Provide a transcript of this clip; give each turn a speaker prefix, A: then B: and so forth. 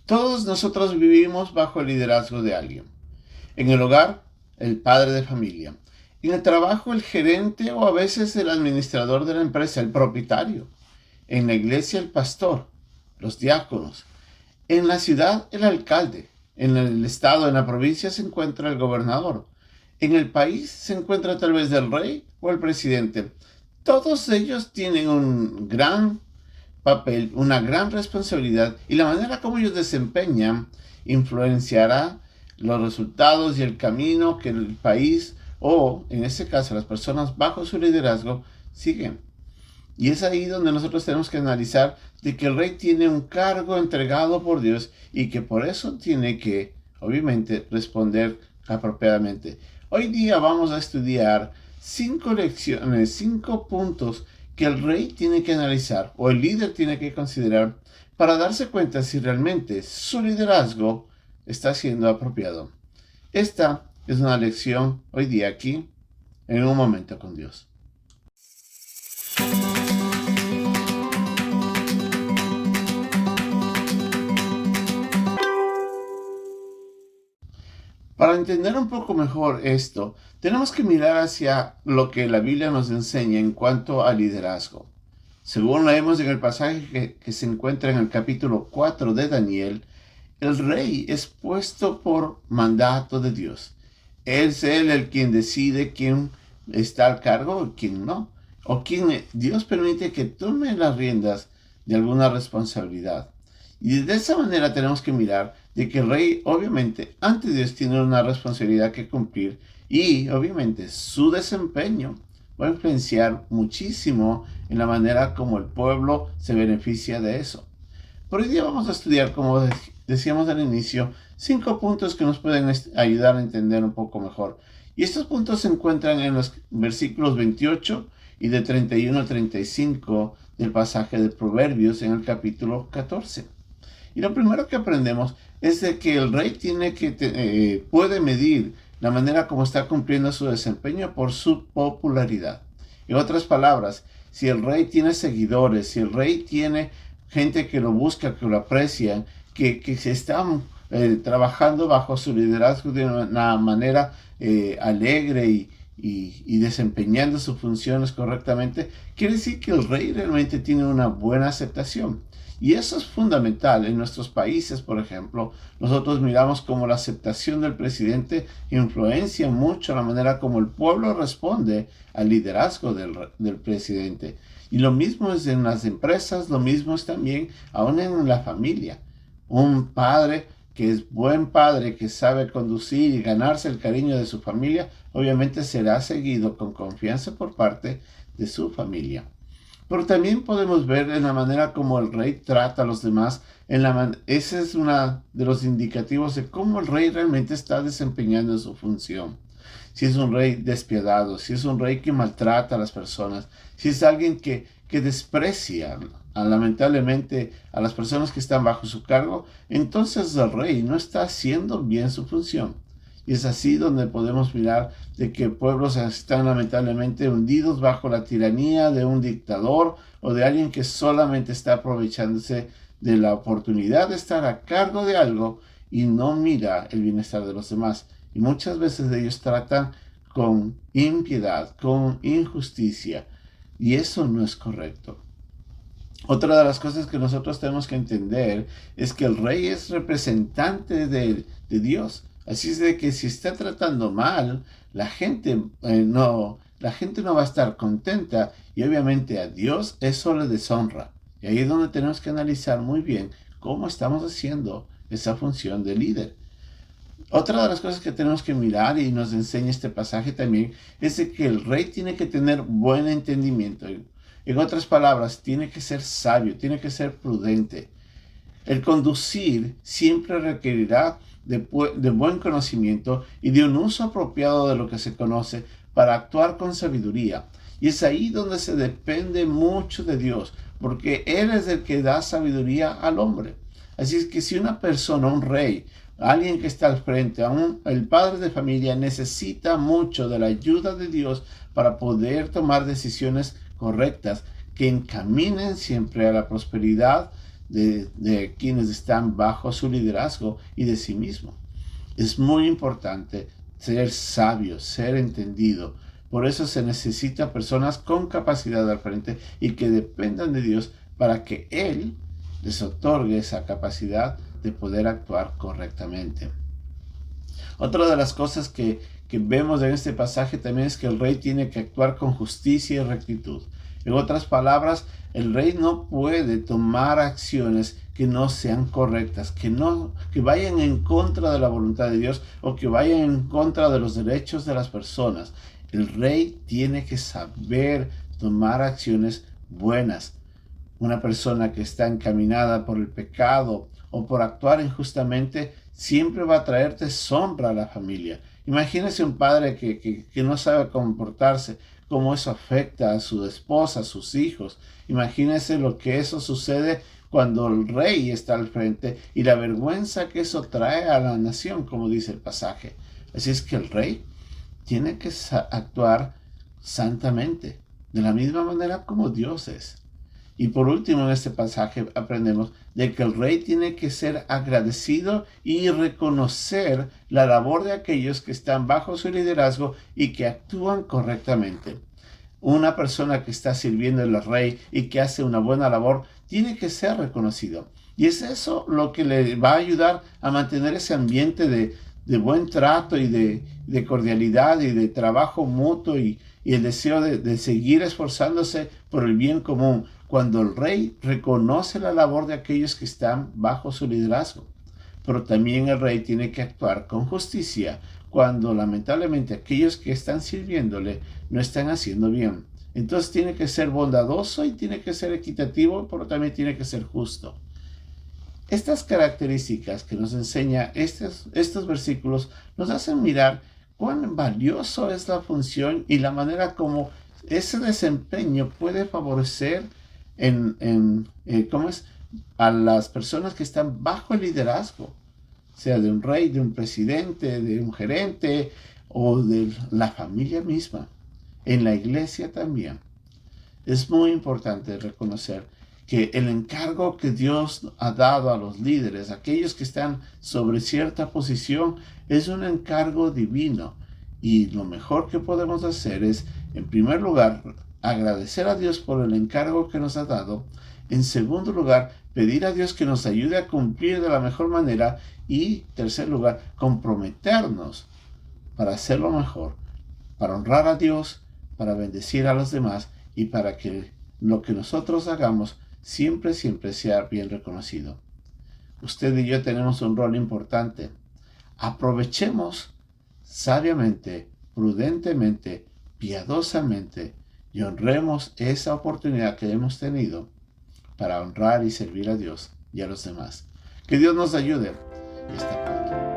A: Todos nosotros vivimos bajo el liderazgo de alguien. En el hogar, el padre de familia. En el trabajo, el gerente o a veces el administrador de la empresa, el propietario. En la iglesia, el pastor, los diáconos. En la ciudad, el alcalde. En el estado, en la provincia, se encuentra el gobernador. En el país se encuentra tal vez el rey o el presidente. Todos ellos tienen un gran papel, una gran responsabilidad, y la manera como ellos desempeñan influenciará los resultados y el camino que el país o, en este caso, las personas bajo su liderazgo siguen. Y es ahí donde nosotros tenemos que analizar de que el rey tiene un cargo entregado por Dios y que por eso tiene que, obviamente, responder apropiadamente. Hoy día vamos a estudiar 5 lecciones, 5 puntos que el rey tiene que analizar o el líder tiene que considerar para darse cuenta si realmente su liderazgo está siendo apropiado. Esta es una lección hoy día aquí en un momento con Dios. Para entender un poco mejor esto, tenemos que mirar hacia lo que la Biblia nos enseña en cuanto al liderazgo. Según leemos en el pasaje que se encuentra en el capítulo 4 de Daniel, el rey es puesto por mandato de Dios. Es él el quien decide quién está al cargo y quién no, o quién Dios permite que tome las riendas de alguna responsabilidad. Y de esa manera tenemos que mirar de que el rey, obviamente, ante Dios tiene una responsabilidad que cumplir y, obviamente, su desempeño va a influenciar muchísimo en la manera como el pueblo se beneficia de eso. Por hoy día vamos a estudiar, como decíamos al inicio, 5 puntos que nos pueden ayudar a entender un poco mejor. Y estos puntos se encuentran en los versículos 28 y de 31 a 35 del pasaje de Proverbios en el capítulo 14. Y lo primero que aprendemos es de que el rey puede medir la manera como está cumpliendo su desempeño por su popularidad. En otras palabras, si el rey tiene seguidores, si el rey tiene gente que lo busca, que lo aprecian, que se están trabajando bajo su liderazgo de una manera alegre y desempeñando sus funciones correctamente, quiere decir que el rey realmente tiene una buena aceptación. Y eso es fundamental. En nuestros países, por ejemplo, nosotros miramos cómo la aceptación del presidente influencia mucho la manera como el pueblo responde al liderazgo del presidente. Y lo mismo es en las empresas, lo mismo es también aún en la familia. Un padre que es buen padre, que sabe conducir y ganarse el cariño de su familia, obviamente será seguido con confianza por parte de su familia. Pero también podemos ver en la manera como el rey trata a los demás. Ese es uno de los indicativos de cómo el rey realmente está desempeñando su función. Si es un rey despiadado, si es un rey que maltrata a las personas, si es alguien que desprecia lamentablemente a las personas que están bajo su cargo, entonces el rey no está haciendo bien su función. Y es así donde podemos mirar de que pueblos están lamentablemente hundidos bajo la tiranía de un dictador o de alguien que solamente está aprovechándose de la oportunidad de estar a cargo de algo y no mira el bienestar de los demás. Y muchas veces ellos tratan con impiedad, con injusticia. Y eso no es correcto. Otra de las cosas que nosotros tenemos que entender es que el rey es representante de Dios. Así es de que si está tratando mal, la gente no va a estar contenta y obviamente a Dios eso le deshonra. Y ahí es donde tenemos que analizar muy bien cómo estamos haciendo esa función de líder. Otra de las cosas que tenemos que mirar y nos enseña este pasaje también es de que el rey tiene que tener buen entendimiento. En otras palabras, tiene que ser sabio, tiene que ser prudente. El conducir siempre requerirá de buen conocimiento y de un uso apropiado de lo que se conoce para actuar con sabiduría. Y es ahí donde se depende mucho de Dios, porque Él es el que da sabiduría al hombre. Así es que si una persona, un rey, alguien que está al frente, aún el padre de familia, necesita mucho de la ayuda de Dios para poder tomar decisiones correctas que encaminen siempre a la prosperidad de quienes están bajo su liderazgo y de sí mismo. Es muy importante ser sabio, ser entendido. Por eso se necesita personas con capacidad al frente y que dependan de Dios para que Él les otorgue esa capacidad de poder actuar correctamente. Otra de las cosas que vemos en este pasaje también es que el rey tiene que actuar con justicia y rectitud. En otras palabras, el rey no puede tomar acciones que no sean correctas, que vayan en contra de la voluntad de Dios o que vayan en contra de los derechos de las personas. El rey tiene que saber tomar acciones buenas. Una persona que está encaminada por el pecado o por actuar injustamente siempre va a traer deshonra a la familia. Imagínese un padre que no sabe comportarse, cómo eso afecta a su esposa, a sus hijos. Imagínese lo que eso sucede cuando el rey está al frente y la vergüenza que eso trae a la nación, como dice el pasaje. Así es que el rey tiene que actuar santamente, de la misma manera como Dios es. Y por último, en este pasaje aprendemos de que el rey tiene que ser agradecido y reconocer la labor de aquellos que están bajo su liderazgo y que actúan correctamente. Una persona que está sirviendo al rey y que hace una buena labor tiene que ser reconocido. Y es eso lo que le va a ayudar a mantener ese ambiente de buen trato y de cordialidad y de trabajo mutuo y el deseo de seguir esforzándose por el bien común, cuando el rey reconoce la labor de aquellos que están bajo su liderazgo. Pero también el rey tiene que actuar con justicia cuando lamentablemente aquellos que están sirviéndole no están haciendo bien. Entonces tiene que ser bondadoso y tiene que ser equitativo, pero también tiene que ser justo. Estas características que nos enseña estos versículos nos hacen mirar cuán valioso es la función y la manera como ese desempeño puede favorecer a las personas que están bajo el liderazgo, sea de un rey, de un presidente, de un gerente o de la familia misma, en la iglesia también. Es muy importante reconocer que el encargo que Dios ha dado a los líderes, aquellos que están sobre cierta posición, es un encargo divino. Y lo mejor que podemos hacer es, en primer lugar, agradecer a Dios por el encargo que nos ha dado. En segundo lugar, pedir a Dios que nos ayude a cumplir de la mejor manera. Y, en tercer lugar, comprometernos para hacerlo mejor, para honrar a Dios, para bendecir a los demás y para que lo que nosotros hagamos siempre sea bien reconocido. Usted y yo tenemos un rol importante. Aprovechemos sabiamente, prudentemente, piadosamente y honremos esa oportunidad que hemos tenido para honrar y servir a Dios y a los demás. Que Dios nos ayude y hasta pronto.